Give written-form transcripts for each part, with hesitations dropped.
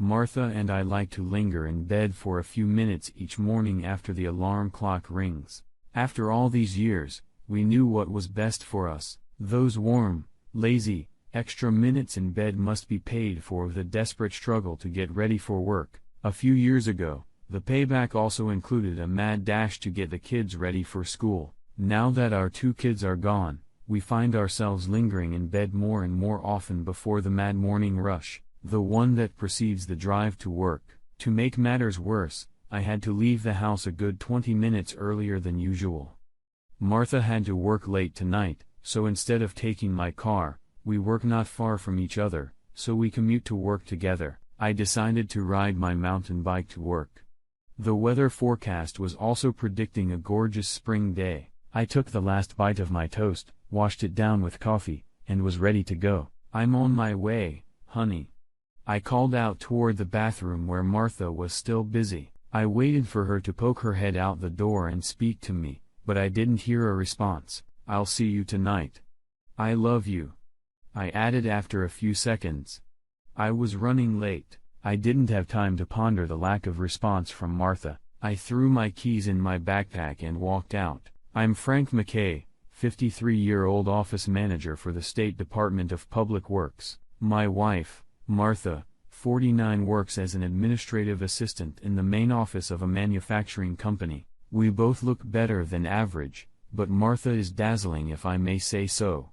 Martha and I like to linger in bed for a few minutes each morning after the alarm clock rings. After all these years, we knew what was best for us. Those warm, lazy, extra minutes in bed must be paid for with a desperate struggle to get ready for work. A few years ago, the payback also included a mad dash to get the kids ready for school. Now that our 2 kids are gone, we find ourselves lingering in bed more and more often before the mad morning rush, the one that precedes the drive to work. To make matters worse, I had to leave the house a good 20 minutes earlier than usual. Martha had to work late tonight, so instead of taking my car, we work not far from each other, so we commute to work together. I decided to ride my mountain bike to work. The weather forecast was also predicting a gorgeous spring day. I took the last bite of my toast, washed it down with coffee, and was ready to go. "I'm on my way, honey." I called out toward the bathroom where Martha was still busy. I waited for her to poke her head out the door and speak to me, but I didn't hear a response. "I'll see you tonight. I love you," I added after a few seconds. I was running late. I didn't have time to ponder the lack of response from Martha. I threw my keys in my backpack and walked out. I'm Frank McKay, 53-year-old office manager for the State Department of Public Works. My wife, Martha, 49, works as an administrative assistant in the main office of a manufacturing company. We both look better than average, but Martha is dazzling, if I may say so.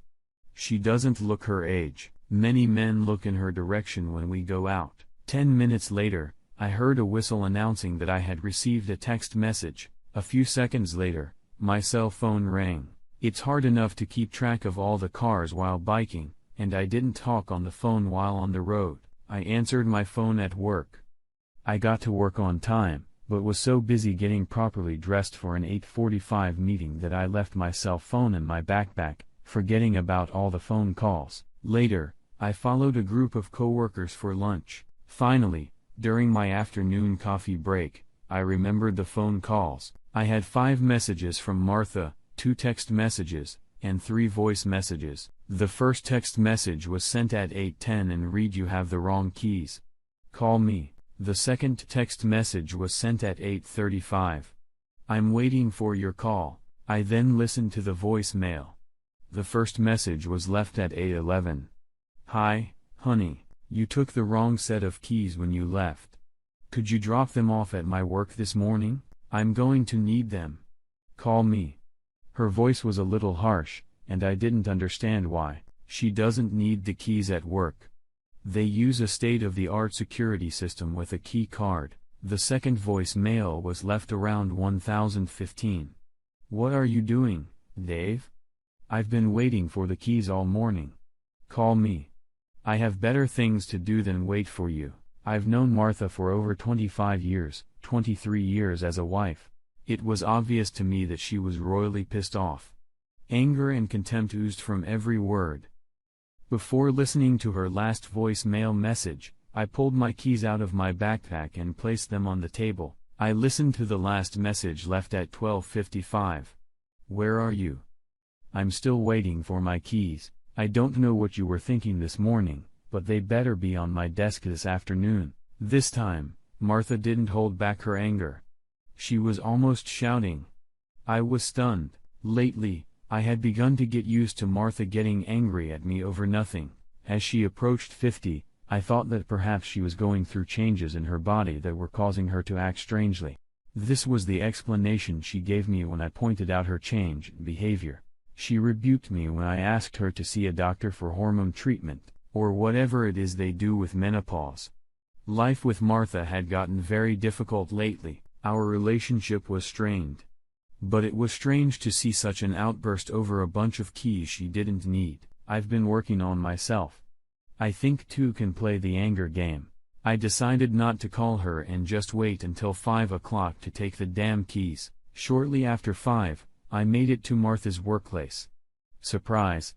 She doesn't look her age. Many men look in her direction when we go out. 10 minutes later, I heard a whistle announcing that I had received a text message. A few seconds later, my cell phone rang. It's hard enough to keep track of all the cars while biking, and I didn't talk on the phone while on the road. I answered my phone at work. I got to work on time, but was so busy getting properly dressed for an 8:45 meeting that I left my cell phone in my backpack, forgetting about all the phone calls. Later, I followed a group of coworkers for lunch. Finally, during my afternoon coffee break, I remembered the phone calls. I had 5 messages from Martha, 2 text messages, and 3 voice messages. The first text message was sent at 8:10 and read, "You have the wrong keys. Call me." The second text message was sent at 8:35. "I'm waiting for your call." I then listened to the voicemail. The first message was left at 8:11. "Hi, honey. You took the wrong set of keys when you left. Could you drop them off at my work this morning? I'm going to need them. Call me." Her voice was a little harsh, and I didn't understand why. She doesn't need the keys at work. They use a state-of-the-art security system with a key card. The second voicemail was left around 1015. "What are you doing, Dave? I've been waiting for the keys all morning. Call me. I have better things to do than wait for you." I've known Martha for over 25 years, 23 years as a wife. It was obvious to me that she was royally pissed off. Anger and contempt oozed from every word. Before listening to her last voicemail message, I pulled my keys out of my backpack and placed them on the table. I listened to the last message left at 12:55. "Where are you? I'm still waiting for my keys. I don't know what you were thinking this morning, but they better be on my desk this afternoon." This time, Martha didn't hold back her anger. She was almost shouting. I was stunned. Lately, I had begun to get used to Martha getting angry at me over nothing. As she approached 50, I thought that perhaps she was going through changes in her body that were causing her to act strangely. This was the explanation she gave me when I pointed out her change in behavior. She rebuked me when I asked her to see a doctor for hormone treatment, or whatever it is they do with menopause. Life with Martha had gotten very difficult lately. Our relationship was strained. But it was strange to see such an outburst over a bunch of keys she didn't need. I've been working on myself. I think 2 can play the anger game. I decided not to call her and just wait until 5 o'clock to take the damn keys. Shortly after 5, I made it to Martha's workplace. Surprise!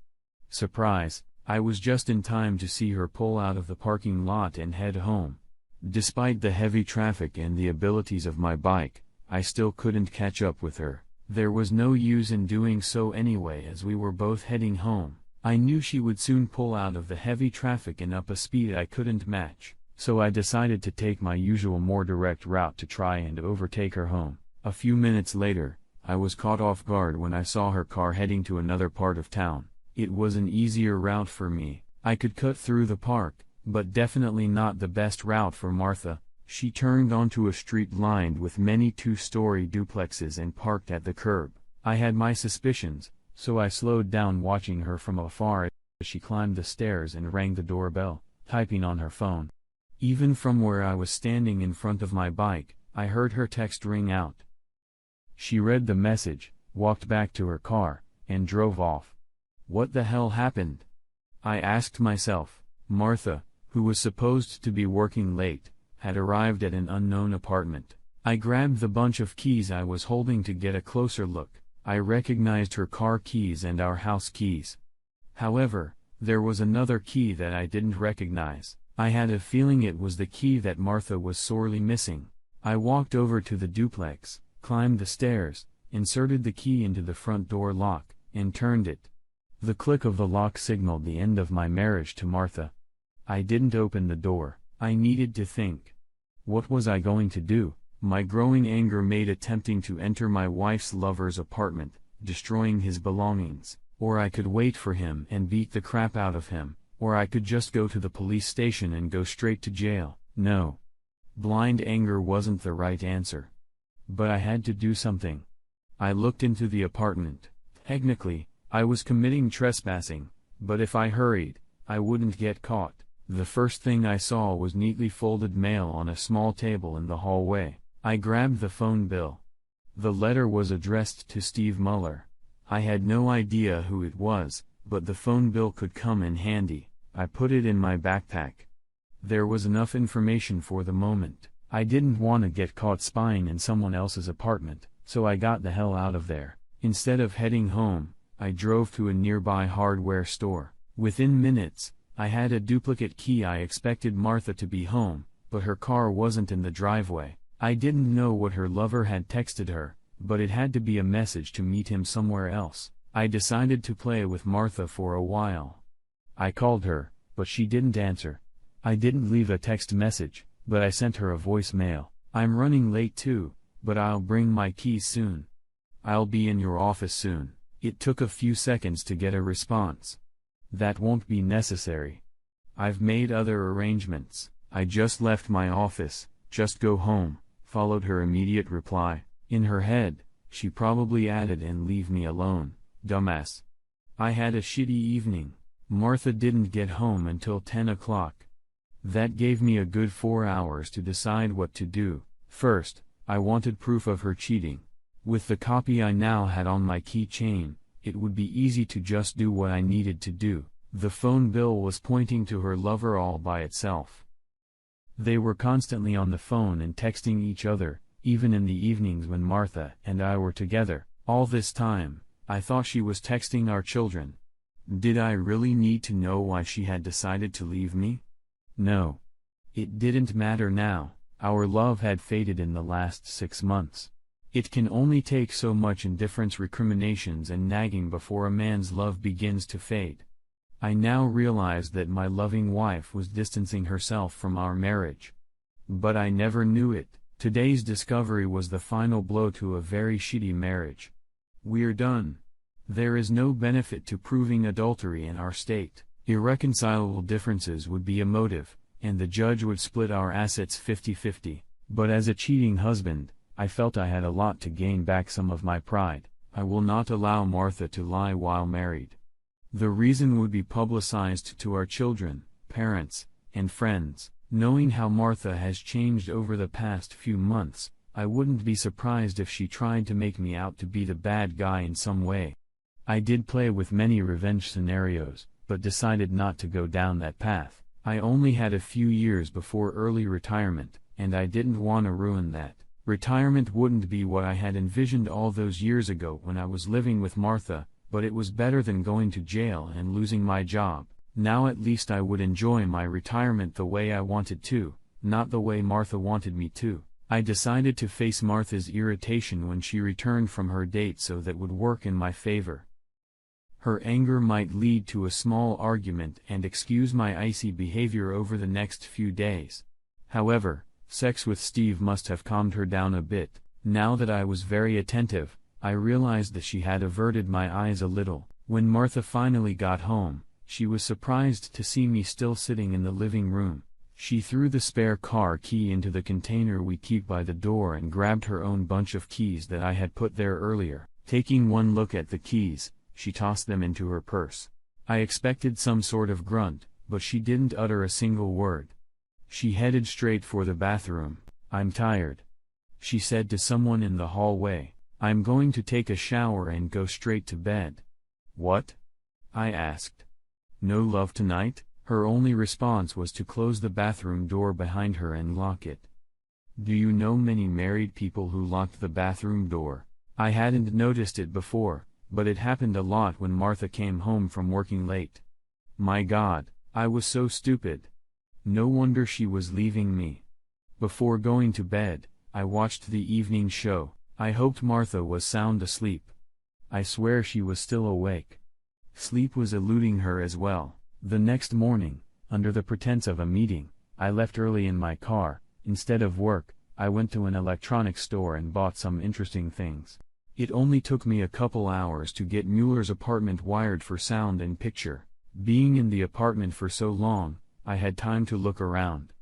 Surprise! I was just in time to see her pull out of the parking lot and head home. Despite the heavy traffic and the abilities of my bike, I still couldn't catch up with her. There was no use in doing so anyway, as we were both heading home. I knew she would soon pull out of the heavy traffic and up a speed I couldn't match. so I decided to take my usual more direct route to try and overtake her home. A few minutes later, I was caught off guard when I saw her car heading to another part of town. It was an easier route for me. I could cut through the park, but definitely not the best route for Martha. She turned onto a street lined with many two-story duplexes and parked at the curb. I had my suspicions, so I slowed down watching her from afar as she climbed the stairs and rang the doorbell, typing on her phone. Even from where I was standing in front of my bike, I heard her text ring out. She read the message, walked back to her car, and drove off. What the hell happened? I asked myself. Martha, who was supposed to be working late, had arrived at an unknown apartment. I grabbed the bunch of keys I was holding to get a closer look. I recognized her car keys and our house keys. However, there was another key that I didn't recognize. I had a feeling it was the key that Martha was sorely missing. I walked over to the duplex, climbed the stairs, inserted the key into the front door lock, and turned it. The click of the lock signaled the end of my marriage to Martha. I didn't open the door. I needed to think. What was I going to do? My growing anger made attempting to enter my wife's lover's apartment, destroying his belongings, or I could wait for him and beat the crap out of him, or I could just go to the police station and go straight to jail. No. Blind anger wasn't the right answer. But I had to do something. I looked into the apartment. Technically, I was committing trespassing, but if I hurried, I wouldn't get caught. The first thing I saw was neatly folded mail on a small table in the hallway. I grabbed the phone bill. The letter was addressed to Steve Muller. I had no idea who it was, but the phone bill could come in handy. I put it in my backpack. There was enough information for the moment. I didn't want to get caught spying in someone else's apartment, so I got the hell out of there. Instead of heading home, I drove to a nearby hardware store. Within minutes, I had a duplicate key. I expected Martha to be home, but her car wasn't in the driveway. I didn't know what her lover had texted her, but it had to be a message to meet him somewhere else. I decided to play with Martha for a while. I called her, but she didn't answer. I didn't leave a text message, but I sent her a voicemail. I'm running late too, but I'll bring my keys soon. I'll be in your office soon. It took a few seconds to get a response. That won't be necessary. I've made other arrangements. I just left my office, just go home, followed her immediate reply. In her head, she probably added, and leave me alone, dumbass. I had a shitty evening. Martha didn't get home until 10 o'clock. That gave me a good 4 hours to decide what to do. First, I wanted proof of her cheating. With the copy I now had on my keychain, it would be easy to just do what I needed to do. The phone bill was pointing to her lover all by itself. They were constantly on the phone and texting each other, even in the evenings when Martha and I were together. All this time, I thought she was texting our children. Did I really need to know why she had decided to leave me? No. It didn't matter now. Our love had faded in the last 6 months. It can only take so much indifference, recriminations and nagging before a man's love begins to fade. I now realized that my loving wife was distancing herself from our marriage. But I never knew it. Today's discovery was the final blow to a very shitty marriage. We're done. There is no benefit to proving adultery in our state. Irreconcilable differences would be a motive, and the judge would split our assets 50-50. But as a cheating husband, I felt I had a lot to gain back some of my pride. I will not allow Martha to lie while married. The reason would be publicized to our children, parents, and friends. Knowing how Martha has changed over the past few months, I wouldn't be surprised if she tried to make me out to be the bad guy in some way. I did play with many revenge scenarios, but decided not to go down that path. I only had a few years before early retirement, and I didn't want to ruin that. Retirement wouldn't be what I had envisioned all those years ago when I was living with Martha, but it was better than going to jail and losing my job. Now at least I would enjoy my retirement the way I wanted to, not the way Martha wanted me to. I decided to face Martha's irritation when she returned from her date, so that would work in my favor. Her anger might lead to a small argument and excuse my icy behavior over the next few days. However, sex with Steve must have calmed her down a bit. Now that I was very attentive, I realized that she had averted my eyes a little. When Martha finally got home, she was surprised to see me still sitting in the living room. She threw the spare car key into the container we keep by the door and grabbed her own bunch of keys that I had put there earlier. Taking one look at the keys, she tossed them into her purse. I expected some sort of grunt, but she didn't utter a single word. She headed straight for the bathroom. "I'm tired," she said to someone in the hallway. "I'm going to take a shower and go straight to bed." "What?" I asked. "No love tonight?" Her only response was to close the bathroom door behind her and lock it. Do you know many married people who locked the bathroom door? I hadn't noticed it before, but it happened a lot when Martha came home from working late. My God, I was so stupid. No wonder she was leaving me. Before going to bed, I watched the evening show. I hoped Martha was sound asleep. I swear she was still awake. Sleep was eluding her as well. The next morning, under the pretense of a meeting, I left early in my car. Instead of work, I went to an electronics store and bought some interesting things. It only took me a couple hours to get Mueller's apartment wired for sound and picture. Being in the apartment for so long, I had time to look around.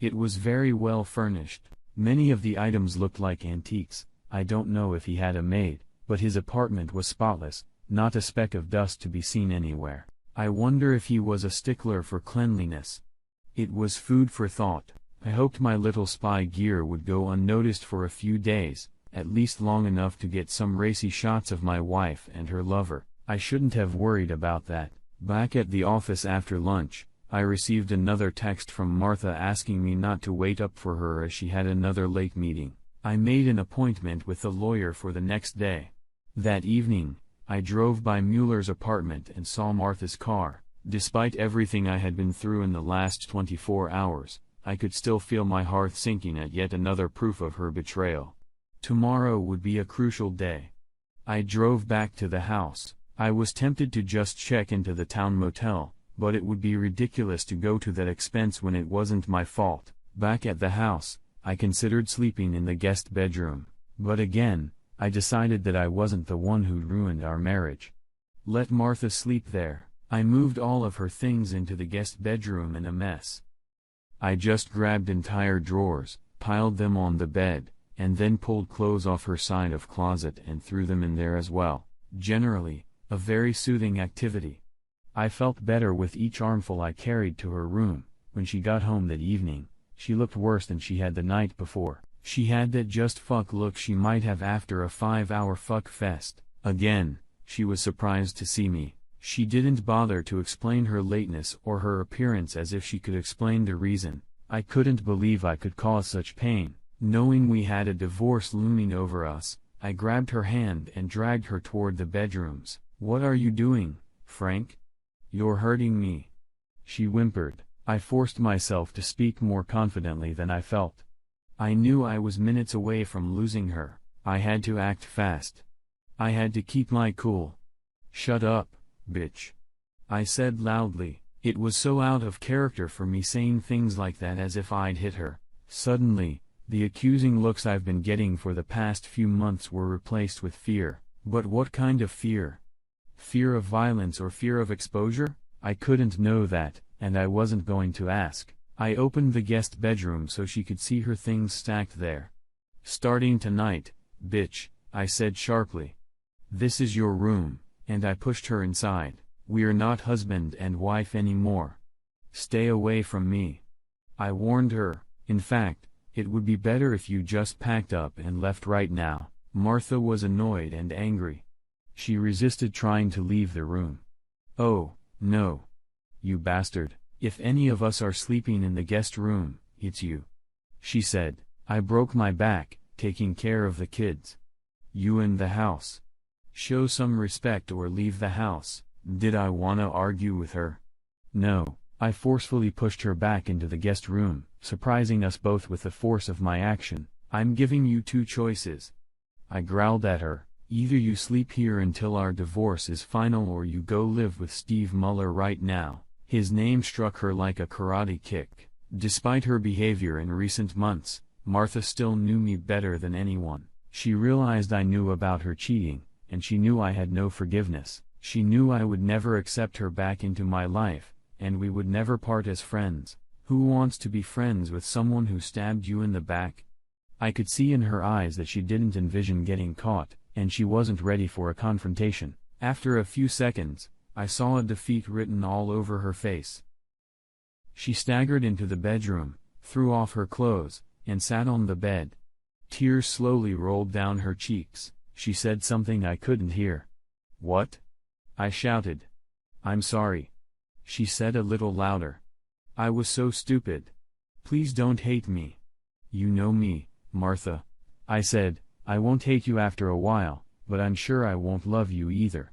It was very well furnished. Many of the items looked like antiques. I don't know if he had a maid, but his apartment was spotless, not a speck of dust to be seen anywhere. I wonder if he was a stickler for cleanliness. It was food for thought. I hoped my little spy gear would go unnoticed for a few days, at least long enough to get some racy shots of my wife and her lover. I shouldn't have worried about that. Back at the office after lunch, I received another text from Martha asking me not to wait up for her as she had another late meeting. I made an appointment with the lawyer for the next day. That evening, I drove by Mueller's apartment and saw Martha's car. Despite everything I had been through in the last 24 hours, I could still feel my heart sinking at yet another proof of her betrayal. Tomorrow would be a crucial day. I drove back to the house. I was tempted to just check into the town motel, but it would be ridiculous to go to that expense when it wasn't my fault. Back at the house, I considered sleeping in the guest bedroom, but again, I decided that I wasn't the one who ruined our marriage. Let Martha sleep there. I moved all of her things into the guest bedroom in a mess. I just grabbed entire drawers, piled them on the bed, and then pulled clothes off her side of closet and threw them in there as well. Generally, a very soothing activity. I felt better with each armful I carried to her room. When she got home that evening, she looked worse than she had the night before. She had that just fuck look she might have after a 5-hour fuck fest. Again, she was surprised to see me. She didn't bother to explain her lateness or her appearance as if she could explain the reason. I couldn't believe I could cause such pain. Knowing we had a divorce looming over us, I grabbed her hand and dragged her toward the bedrooms. "What are you doing, Frank? You're hurting me," she whimpered. I forced myself to speak more confidently than I felt. I knew I was minutes away from losing her. I had to act fast. I had to keep my cool. "Shut up, bitch," I said loudly. It was so out of character for me saying things like that as if I'd hit her. Suddenly, the accusing looks I've been getting for the past few months were replaced with fear. But what kind of fear? Fear of violence or fear of exposure? I couldn't know that, and I wasn't going to ask. I opened the guest bedroom so she could see her things stacked there. "Starting tonight, bitch," I said sharply. "This is your room," and I pushed her inside. "We're not husband and wife anymore. Stay away from me," I warned her. "In fact, it would be better if you just packed up and left right now." Martha was annoyed and angry. She resisted trying to leave the room. "Oh, no. You bastard. If any of us are sleeping in the guest room, it's you," she said. "I broke my back, taking care of the kids. You in the house. Show some respect or leave the house." Did I wanna argue with her? No. I forcefully pushed her back into the guest room, surprising us both with the force of my action. "I'm giving you two choices," I growled at her. "Either you sleep here until our divorce is final or you go live with Steve Mueller right now." His name struck her like a karate kick. Despite her behavior in recent months, Martha still knew me better than anyone. She realized I knew about her cheating, and she knew I had no forgiveness. She knew I would never accept her back into my life, and we would never part as friends. Who wants to be friends with someone who stabbed you in the back? I could see in her eyes that she didn't envision getting caught, and she wasn't ready for a confrontation. After a few seconds, I saw a defeat written all over her face. She staggered into the bedroom, threw off her clothes, and sat on the bed. Tears slowly rolled down her cheeks. She said something I couldn't hear. "What?" I shouted. "I'm sorry," she said a little louder. "I was so stupid. Please don't hate me." "You know me, Martha," I said. "I won't hate you after a while, but I'm sure I won't love you either.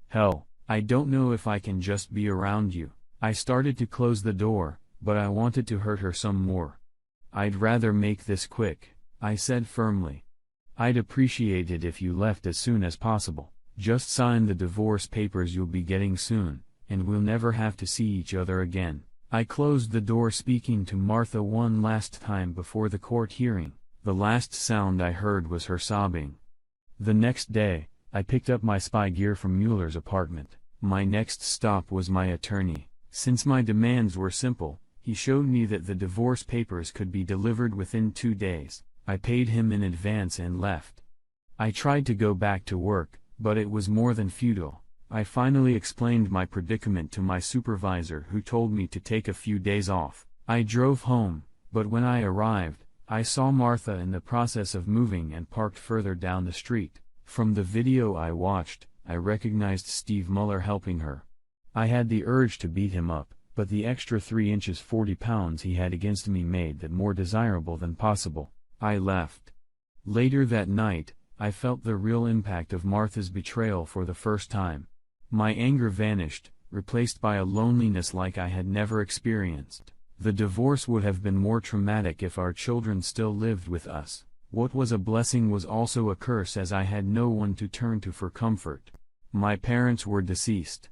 Hell, I don't know if I can just be around you." I started to close the door, but I wanted to hurt her some more. "I'd rather make this quick," I said firmly. "I'd appreciate it if you left as soon as possible. Just sign the divorce papers you'll be getting soon, and we'll never have to see each other again." I closed the door, speaking to Martha one last time before the court hearing. The last sound I heard was her sobbing. The next day, I picked up my spy gear from Mueller's apartment. My next stop was my attorney. Since my demands were simple, he showed me that the divorce papers could be delivered within 2 days. I paid him in advance and left. I tried to go back to work, but it was more than futile. I finally explained my predicament to my supervisor, who told me to take a few days off. I drove home, but when I arrived, I saw Martha in the process of moving and parked further down the street. From the video I watched, I recognized Steve Mueller helping her. I had the urge to beat him up, but the extra 3 inches 40 pounds he had against me made that more desirable than possible. I left. Later that night, I felt the real impact of Martha's betrayal for the first time. My anger vanished, replaced by a loneliness like I had never experienced. The divorce would have been more traumatic if our children still lived with us. What was a blessing was also a curse, as I had no one to turn to for comfort. My parents were deceased.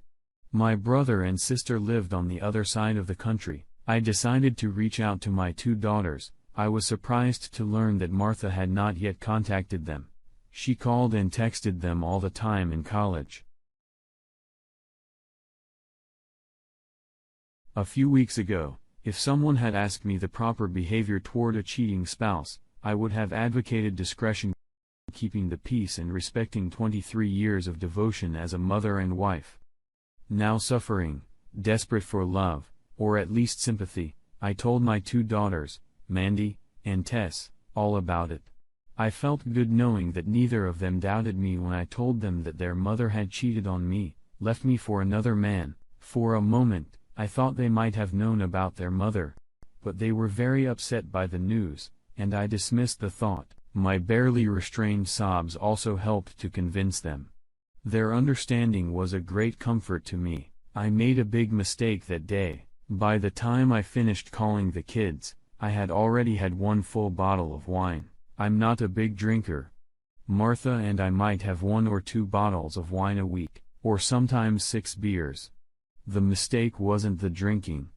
My brother and sister lived on the other side of the country. I decided to reach out to my 2 daughters. I was surprised to learn that Martha had not yet contacted them. She called and texted them all the time in college. A few weeks ago, if someone had asked me the proper behavior toward a cheating spouse, I would have advocated discretion, keeping the peace, and respecting 23 years of devotion as a mother and wife. Now suffering, desperate for love, or at least sympathy, I told my 2 daughters, Mandy and Tess, all about it. I felt good knowing that neither of them doubted me when I told them that their mother had cheated on me, left me for another man. For a moment, I thought they might have known about their mother, but they were very upset by the news, and I dismissed the thought. My barely restrained sobs also helped to convince them. Their understanding was a great comfort to me. I made a big mistake that day. By the time I finished calling the kids, I had already had 1 full bottle of wine. I'm not a big drinker. Martha and I might have 1 or 2 bottles of wine a week, or sometimes 6 beers. The mistake wasn't the drinking.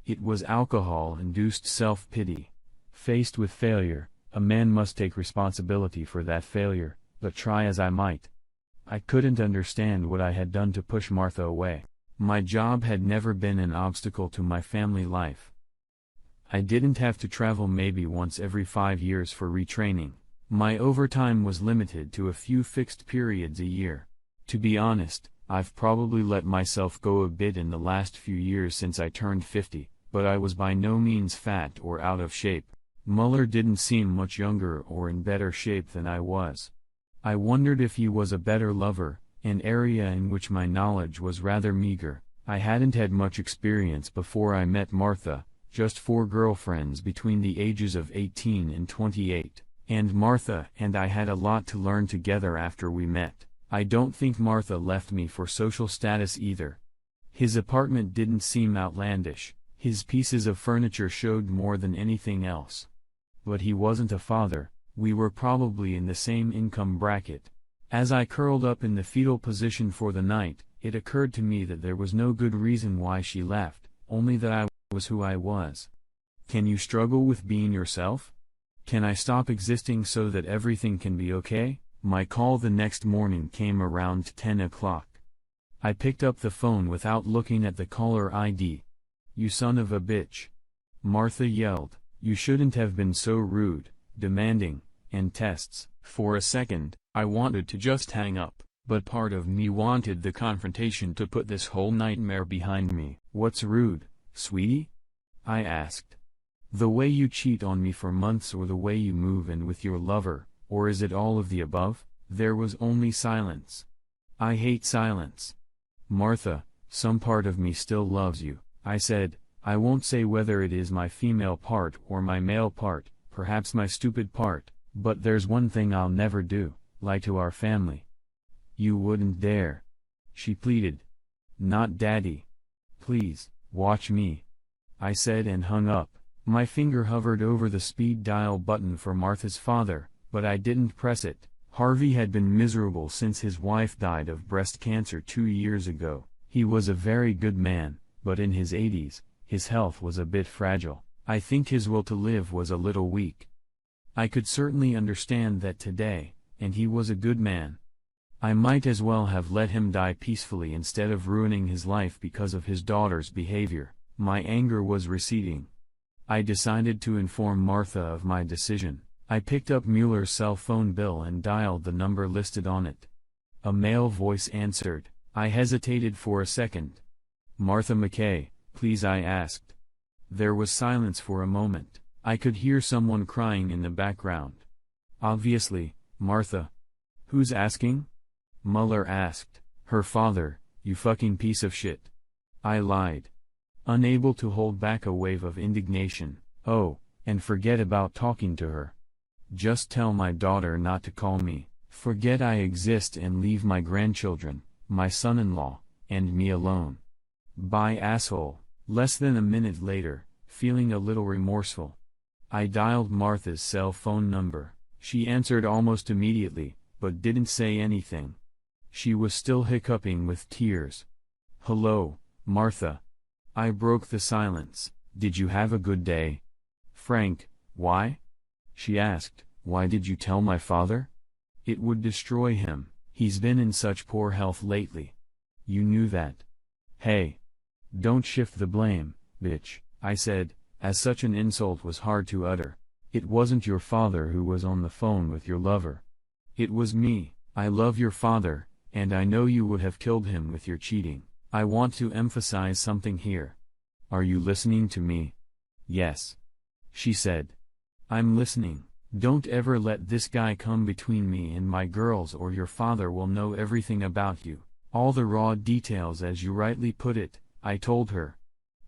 It was alcohol-induced self-pity. Faced with failure, a man must take responsibility for that failure, but try as I might, I couldn't understand what I had done to push Martha away. My job had never been an obstacle to my family life. I didn't have to travel maybe once every 5 years for retraining. My overtime was limited to a few fixed periods a year. To be honest, I've probably let myself go a bit in the last few years since I turned 50, but I was by no means fat or out of shape. Mueller didn't seem much younger or in better shape than I was. I wondered if he was a better lover, an area in which my knowledge was rather meager. I hadn't had much experience before I met Martha, just 4 girlfriends between the ages of 18 and 28, and Martha and I had a lot to learn together after we met. I don't think Martha left me for social status either. His apartment didn't seem outlandish, his pieces of furniture showed more than anything else. But he wasn't a father. We were probably in the same income bracket. As I curled up in the fetal position for the night, it occurred to me that there was no good reason why she left, only that I was who I was. Can you struggle with being yourself? Can I stop existing so that everything can be okay? My call the next morning came around 10 o'clock. I picked up the phone without looking at the caller ID. "You son of a bitch!" Martha yelled. "You shouldn't have been so rude, demanding, and tests." For a second, I wanted to just hang up, but part of me wanted the confrontation to put this whole nightmare behind me. "What's rude, sweetie?" I asked. "The way you cheat on me for months, or the way you move in with your lover, or is it all of the above?" There was only silence. "I hate silence." "Martha, some part of me still loves you," I said. "I won't say whether it is my female part or my male part, perhaps my stupid part, but there's one thing I'll never do, lie to our family." "You wouldn't dare," she pleaded. "Not Daddy. Please, watch me," I said and hung up. My finger hovered over the speed dial button for Martha's father, but I didn't press it. Harvey had been miserable since his wife died of breast cancer 2 years ago. He was a very good man, but in his 80s, his health was a bit fragile. I think his will to live was a little weak. I could certainly understand that today, and he was a good man. I might as well have let him die peacefully instead of ruining his life because of his daughter's behavior. My anger was receding. I decided to inform Martha of my decision. I picked up Mueller's cell phone bill and dialed the number listed on it. A male voice answered. I hesitated for a second. "Martha McKay, please?" I asked. There was silence for a moment. I could hear someone crying in the background. "Obviously, Martha." "Who's asking?" Mueller asked. "Her father, you fucking piece of shit." I lied, unable to hold back a wave of indignation. "Oh, and forget about talking to her. Just tell my daughter not to call me. Forget I exist and leave my grandchildren, my son-in-law, and me alone. Bye, asshole." Less than a minute later, feeling a little remorseful, I dialed Martha's cell phone number. She answered almost immediately, but didn't say anything. She was still hiccuping with tears. "Hello, Martha." I broke the silence. "Did you have a good day?" "Frank, why?" she asked. "Why did you tell my father?" "It would destroy him. He's been in such poor health lately." "You knew that?" "Hey, don't shift the blame, bitch," I said, as such an insult was hard to utter. "It wasn't your father who was on the phone with your lover. It was me. I love your father, and I know you would have killed him with your cheating." I want to emphasize something here. "Are you listening to me?" "Yes," she said. "I'm listening. Don't ever let this guy come between me and my girls, or your father will know everything about you. All the raw details, as you rightly put it," I told her.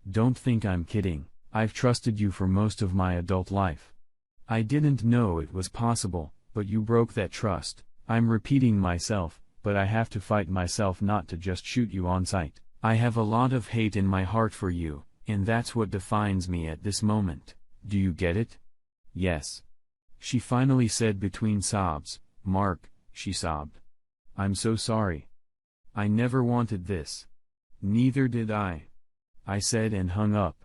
"Don't think I'm kidding. I've trusted you for most of my adult life. I didn't know it was possible, but you broke that trust." I'm repeating myself, but I have to fight myself not to just shoot you on sight. I have a lot of hate in my heart for you, and that's what defines me at this moment. Do you get it? "Yes," she finally said between sobs. "Mark," she sobbed. "I'm so sorry. I never wanted this." "Neither did I," I said and hung up.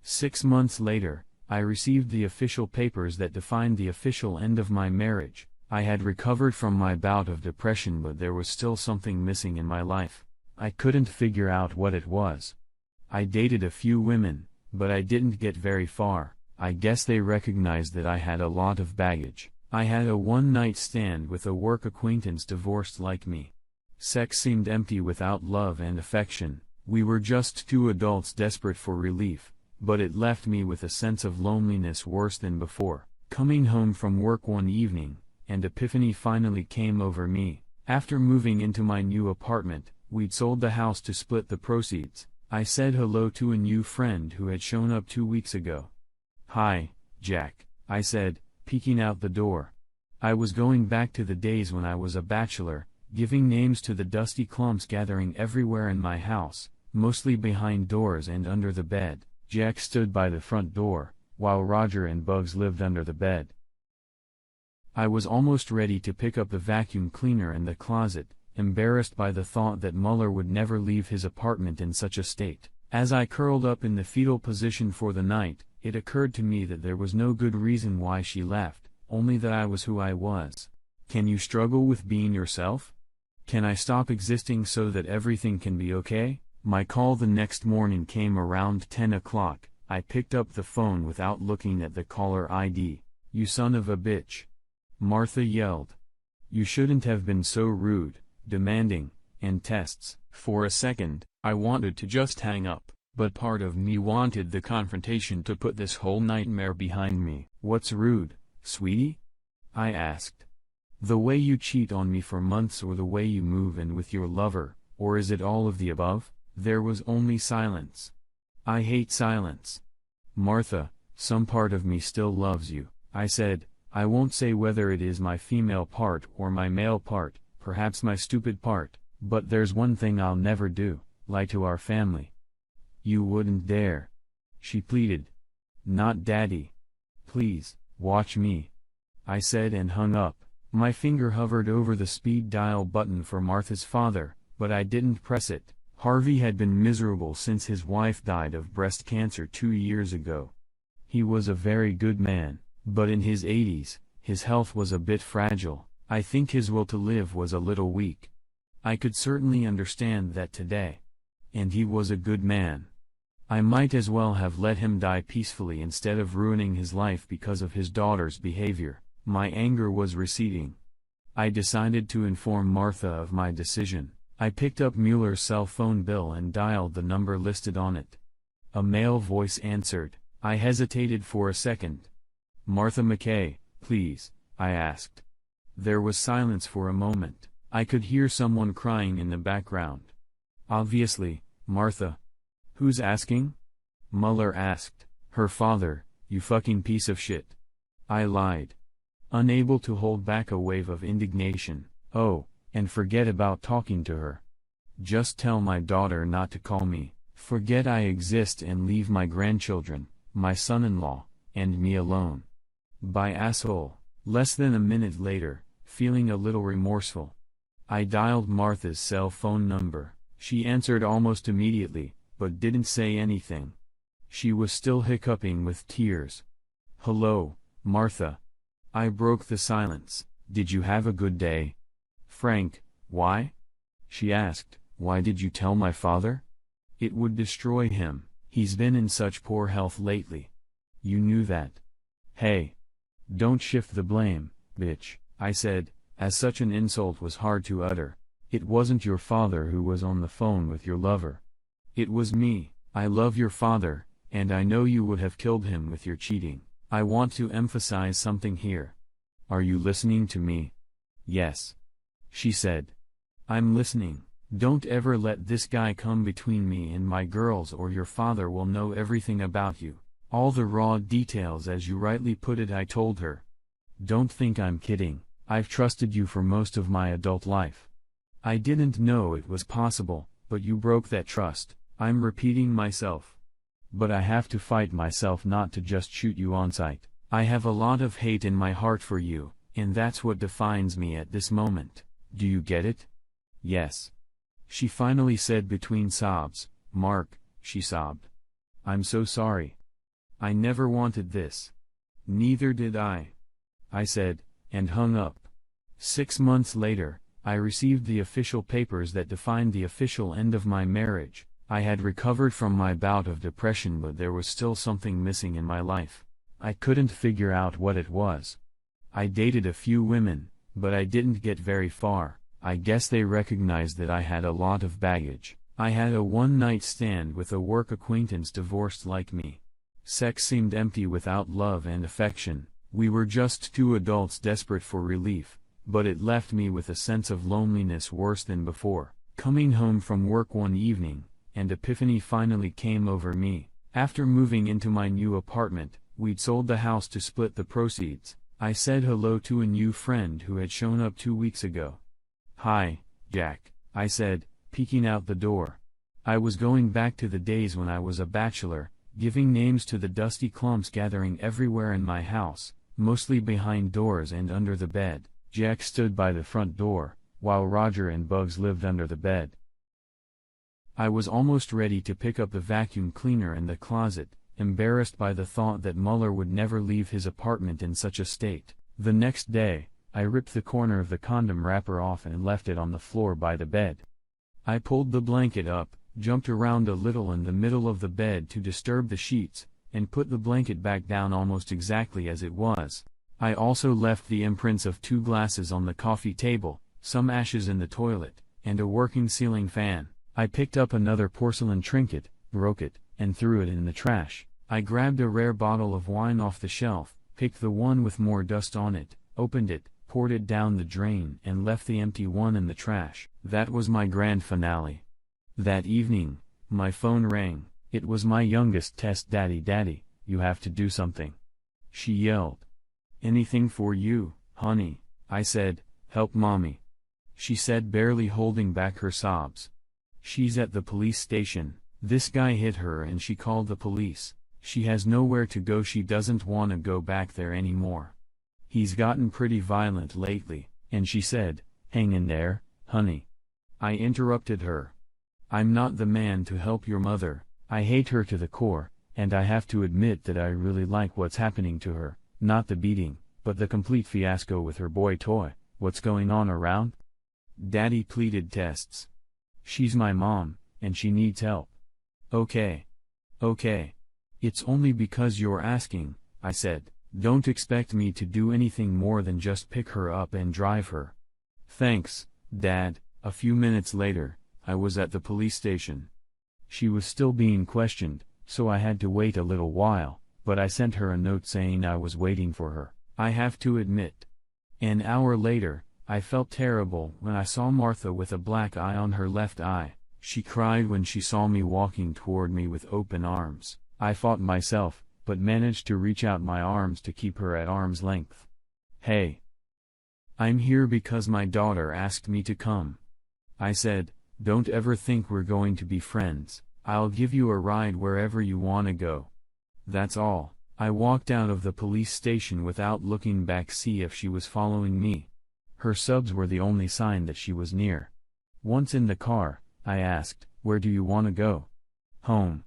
6 months later, I received the official papers that defined the official end of my marriage. I had recovered from my bout of depression, but there was still something missing in my life. I couldn't figure out what it was. I dated a few women, but I didn't get very far. I guess they recognized that I had a lot of baggage. I had a one-night stand with a work acquaintance divorced like me. Sex seemed empty without love and affection. We were just two adults desperate for relief, but it left me with a sense of loneliness worse than before. Coming home from work one evening, an epiphany finally came over me. After moving into my new apartment, we'd sold the house to split the proceeds. I said hello to a new friend who had shown up 2 weeks ago. "Hi, Jack," I said, peeking out the door. I was going back to the days when I was a bachelor, giving names to the dusty clumps gathering everywhere in my house, mostly behind doors and under the bed. Jack stood by the front door, while Roger and Bugs lived under the bed. I was almost ready to pick up the vacuum cleaner in the closet, embarrassed by the thought that Mueller would never leave his apartment in such a state. As I curled up in the fetal position for the night, It occurred to me that there was no good reason why she left, only that I was who I was. Can you struggle with being yourself? Can I stop existing so that everything can be okay? My call the next morning came around 10 o'clock. I picked up the phone without looking at the caller ID. "You son of a bitch!" Martha yelled. "You shouldn't have been so rude, demanding, and tests." For a second, I wanted to just hang up, but part of me wanted the confrontation to put this whole nightmare behind me. "What's rude, sweetie?" I asked. "The way you cheat on me for months, or the way you move in with your lover, or is it all of the above?" There was only silence. "I hate silence." "Martha, some part of me still loves you," I said. "I won't say whether it is my female part or my male part, perhaps my stupid part, but there's one thing I'll never do, lie to our family." "You wouldn't dare," she pleaded. "Not Daddy. Please, watch me," I said and hung up. My finger hovered over the speed dial button for Martha's father, but I didn't press it. Harvey had been miserable since his wife died of breast cancer 2 years ago. He was a very good man, but in his 80s, his health was a bit fragile. I think his will to live was a little weak. I could certainly understand that today. And he was a good man. I might as well have let him die peacefully instead of ruining his life because of his daughter's behavior. My anger was receding. I decided to inform Martha of my decision. I picked up Mueller's cell phone bill and dialed the number listed on it. A male voice answered. I hesitated for a second. "Martha McKay, please," I asked. There was silence for a moment. I could hear someone crying in the background. "Obviously, Martha." "Who's asking?" Mueller asked. "Her father, you fucking piece of shit." I lied, unable to hold back a wave of indignation. "Oh, and forget about talking to her. Just tell my daughter not to call me. Forget I exist and leave my grandchildren, my son-in-law, and me alone." By asshole. Less than a minute later, feeling a little remorseful, I dialed Martha's cell phone number. She answered almost immediately, but didn't say anything. She was still hiccuping with tears. "Hello, Martha." I broke the silence. "Did you have a good day?" "Frank, why?" she asked. "Why did you tell my father?" "It would destroy him. He's been in such poor health lately." "You knew that." "Hey. Don't shift the blame, bitch," I said, as such an insult was hard to utter. "It wasn't your father who was on the phone with your lover. It was me. I love your father, and I know you would have killed him with your cheating." I want to emphasize something here. Are you listening to me? "Yes," she said. "I'm listening. Don't ever let this guy come between me and my girls, or your father will know everything about you. All the raw details, as you rightly put it," I told her. "Don't think I'm kidding. I've trusted you for most of my adult life. I didn't know it was possible, but you broke that trust." I'm repeating myself. But I have to fight myself not to just shoot you on sight. I have a lot of hate in my heart for you, and that's what defines me at this moment. Do you get it? "Yes," she finally said between sobs. "Mark," she sobbed. "I'm so sorry. I never wanted this." "Neither did I," I said, and hung up. 6 months later, I received the official papers that defined the official end of my marriage. I had recovered from my bout of depression, but there was still something missing in my life. I couldn't figure out what it was. I dated a few women, but I didn't get very far. I guess they recognized that I had a lot of baggage. I had a one-night stand with a work acquaintance divorced like me. Sex seemed empty without love and affection. We were just two adults desperate for relief, but it left me with a sense of loneliness worse than before. Coming home from work one evening, an epiphany finally came over me. After moving into my new apartment, we'd sold the house to split the proceeds. I said hello to a new friend who had shown up 2 weeks ago. "Hi, Jack," I said, peeking out the door. I was going back to the days when I was a bachelor, giving names to the dusty clumps gathering everywhere in my house, mostly behind doors and under the bed. Jack stood by the front door, while Roger and Bugs lived under the bed. I was almost ready to pick up the vacuum cleaner in the closet, embarrassed by the thought that Muller would never leave his apartment in such a state. The next day, I ripped the corner of the condom wrapper off and left it on the floor by the bed. I pulled the blanket up, jumped around a little in the middle of the bed to disturb the sheets, and put the blanket back down almost exactly as it was. I also left the imprints of 2 glasses on the coffee table, some ashes in the toilet, and a working ceiling fan. I picked up another porcelain trinket, broke it, and threw it in the trash. I grabbed a rare bottle of wine off the shelf, picked the one with more dust on it, opened it, poured it down the drain and left the empty one in the trash. That was my grand finale. That evening, my phone rang. It was my youngest test. Daddy, you have to do something. She yelled. Anything for you, honey, I said. Help mommy. She said, barely holding back her sobs. She's at the police station. This guy hit her and she called the police. She has nowhere to go. She doesn't want to go back there anymore. He's gotten pretty violent lately, and she said, hang in there, honey. I interrupted her. I'm not the man to help your mother. I hate her to the core, and I have to admit that I really like what's happening to her, not the beating, but the complete fiasco with her boy toy. What's going on around? Daddy pleaded. Tests. She's my mom, and she needs help. Okay. It's only because you're asking, I said. Don't expect me to do anything more than just pick her up and drive her. Thanks, Dad. A few minutes later, I was at the police station. She was still being questioned, so I had to wait a little while, but I sent her a note saying I was waiting for her. I have to admit. An hour later, I felt terrible when I saw Martha with a black eye on her left eye. She cried when she saw me walking toward me with open arms. I fought myself, but managed to reach out my arms to keep her at arm's length. Hey. I'm here because my daughter asked me to come. I said, don't ever think we're going to be friends. I'll give you a ride wherever you want to go. That's all. I walked out of the police station without looking back to see if she was following me. Her subs were the only sign that she was near. Once in the car, I asked, where do you want to go? Home.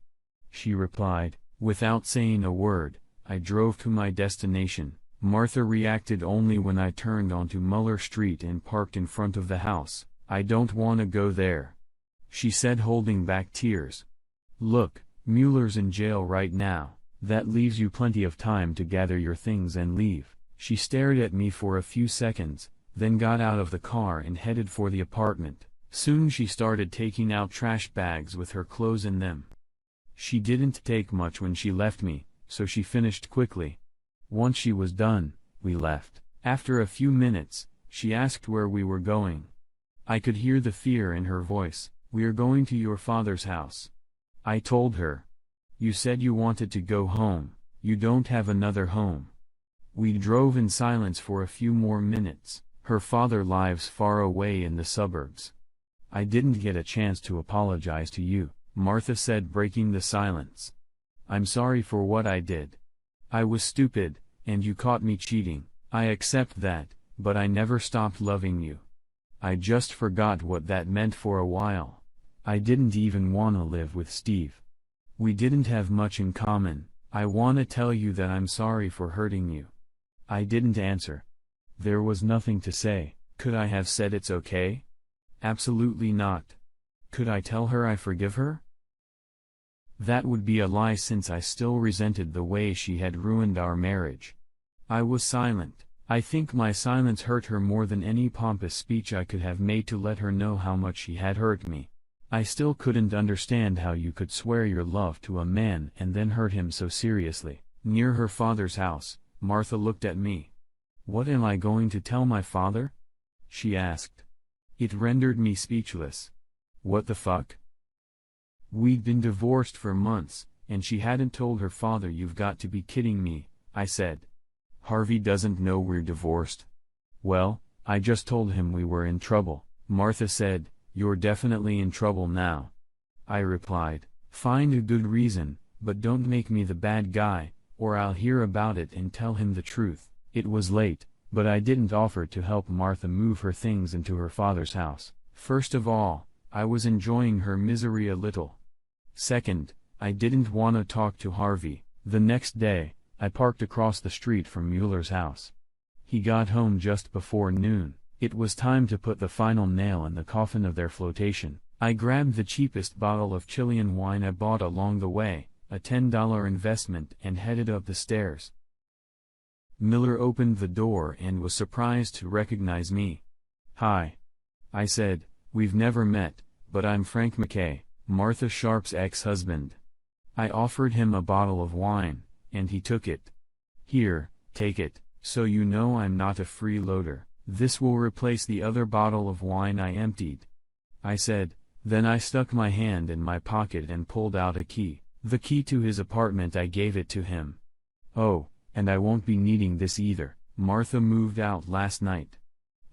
She replied. Without saying a word, I drove to my destination. Martha reacted only when I turned onto Muller Street and parked in front of the house. I don't want to go there, she said, holding back tears. Look, Mueller's in jail right now. That leaves you plenty of time to gather your things and leave. She stared at me for a few seconds, then got out of the car and headed for the apartment. Soon she started taking out trash bags with her clothes in them. She didn't take much when she left me, so she finished quickly. Once she was done, we left. After a few minutes, she asked where we were going. I could hear the fear in her voice. We're going to your father's house. I told her. You said you wanted to go home. You don't have another home. We drove in silence for a few more minutes. Her father lives far away in the suburbs. I didn't get a chance to apologize to you, Martha said, breaking the silence. I'm sorry for what I did. I was stupid, and you caught me cheating. I accept that, but I never stopped loving you. I just forgot what that meant for a while. I didn't even want to live with Steve. We didn't have much in common. I want to tell you that I'm sorry for hurting you. I didn't answer. There was nothing to say. Could I have said it's okay? Absolutely not. Could I tell her I forgive her? That would be a lie, since I still resented the way she had ruined our marriage. I was silent. I think my silence hurt her more than any pompous speech I could have made to let her know how much she had hurt me. I still couldn't understand how you could swear your love to a man and then hurt him so seriously. Near her father's house, Martha looked at me. What am I going to tell my father? She asked. It rendered me speechless. What the fuck? We'd been divorced for months, and she hadn't told her father. You've got to be kidding me, I said. Harvey doesn't know we're divorced. Well, I just told him we were in trouble. Martha said, you're definitely in trouble now. I replied, find a good reason, but don't make me the bad guy, or I'll hear about it and tell him the truth. It was late, but I didn't offer to help Martha move her things into her father's house. First of all, I was enjoying her misery a little. Second, I didn't want to talk to Harvey. The next day, I parked across the street from Mueller's house. He got home just before noon. It was time to put the final nail in the coffin of their flotation. I grabbed the cheapest bottle of Chilean wine I bought along the way, a $10 investment, and headed up the stairs. Miller opened the door and was surprised to recognize me. "Hi," I said. "We've never met, but I'm Frank McKay, Martha Sharp's ex-husband." I offered him a bottle of wine, and he took it. "Here, take it, so you know I'm not a freeloader. This will replace the other bottle of wine I emptied," I said. Then I stuck my hand in my pocket and pulled out a key. The key to his apartment. I gave it to him. "Oh, and I won't be needing this either. Martha moved out last night."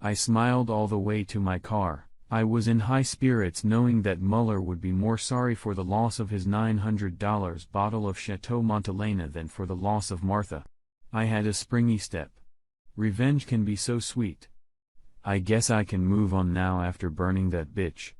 I smiled all the way to my car. I was in high spirits knowing that Mueller would be more sorry for the loss of his $900 bottle of Chateau Montelena than for the loss of Martha. I had a springy step. Revenge can be so sweet. I guess I can move on now after burning that bitch.